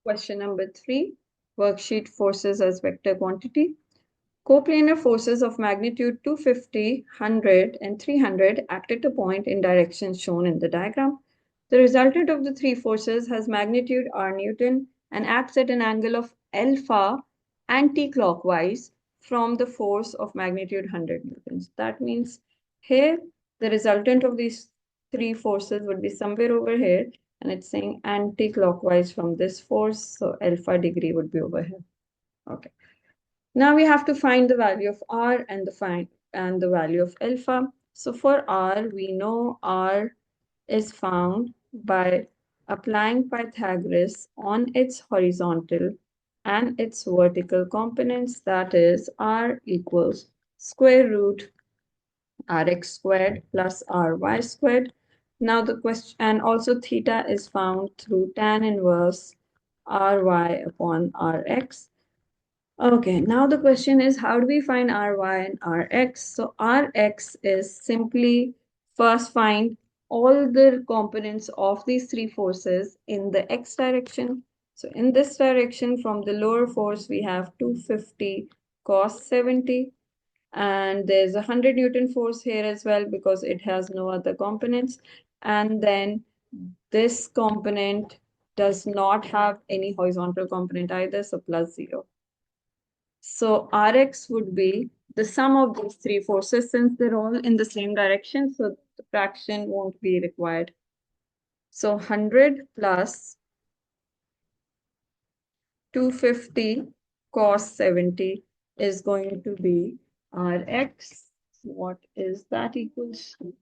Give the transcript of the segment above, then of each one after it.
Question number 3, worksheet forces as vector quantity. Coplanar forces of magnitude 250, 100, and 300 act at a point in directions shown in the diagram. The resultant of the three forces has magnitude r Newton and acts at an angle of alpha anti-clockwise from the force of magnitude 100 newtons. That means here the resultant of these three forces would be somewhere over here, and it's saying anti-clockwise from this force, so alpha degree would be over here. Okay. Now we have to find the value of r and the value of alpha. So for r, we know r is found by applying Pythagoras on its horizontal and its vertical components, that is r equals square root rx squared plus ry squared. Now the question, and also theta is found through tan inverse ry upon rx. Okay, now the question is, how do we find Ry and Rx? So Rx is simply first find all the components of these three forces in the x direction. So in this direction, from the lower force, we have 250 cos 70. And there's a 100 Newton force here as well because it has no other components. And then this component does not have any horizontal component either, so plus 0. So Rx would be the sum of these three forces since they're all in the same direction, so the fraction won't be required. So 100 plus 250 cos 70 is going to be Rx. What is that equals to?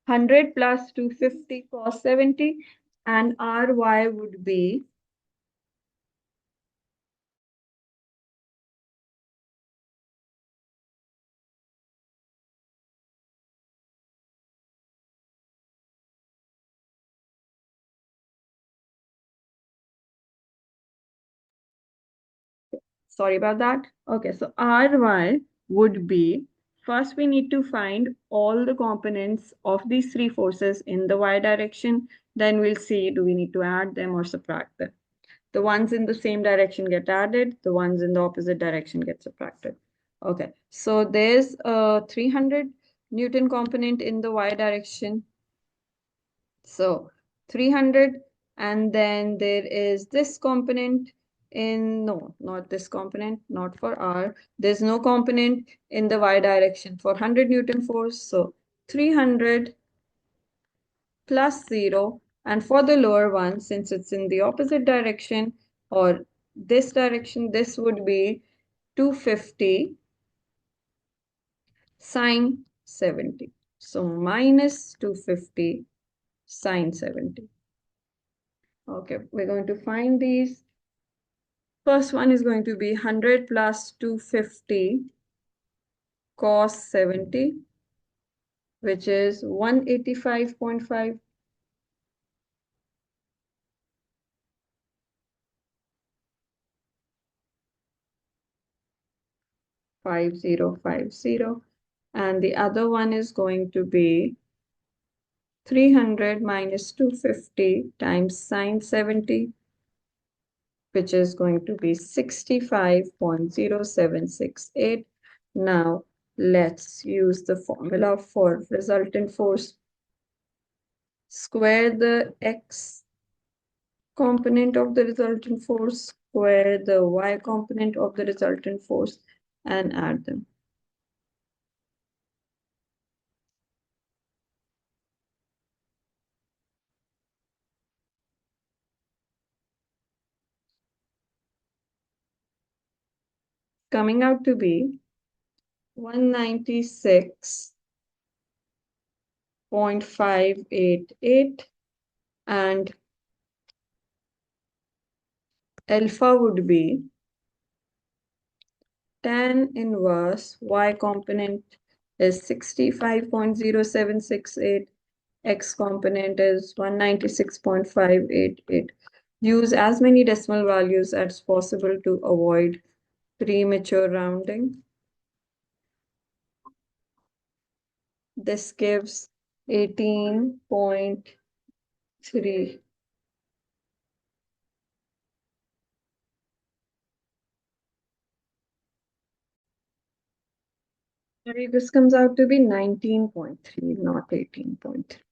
100 plus 250 cos 70, and Ry would be 100. Sorry about that. Okay, so Ry would be, first we need to find all the components of these three forces in the y direction. Then we'll see, do we need to add them or subtract them? The ones in the same direction get added, the ones in the opposite direction get subtracted. Okay, so there's a 300 Newton component in the y direction. So 300, and then there is this component in, no, not this component, not for R. There's no component in the y direction for 100 Newton force. So 300 plus 0. And for the lower one, since it's in the opposite direction or this direction, this would be 250 sine 70. So minus 250 sine 70. Okay, we're going to find these. First one is going to be 100 plus 250 cos 70, which is 185.5. 5050. And the other one is going to be 300 minus 250 times sine 70, which is going to be 65.0768. Now, let's use the formula for resultant force. Square the x component of the resultant force, square the y component of the resultant force, and add them. Coming out to be 196.588, and alpha would be tan inverse y component is 65.0768, x component is 196.588. Use as many decimal values as possible to avoid premature rounding. This gives 18.3. Sorry, this comes out to be 19.3, not 18.3.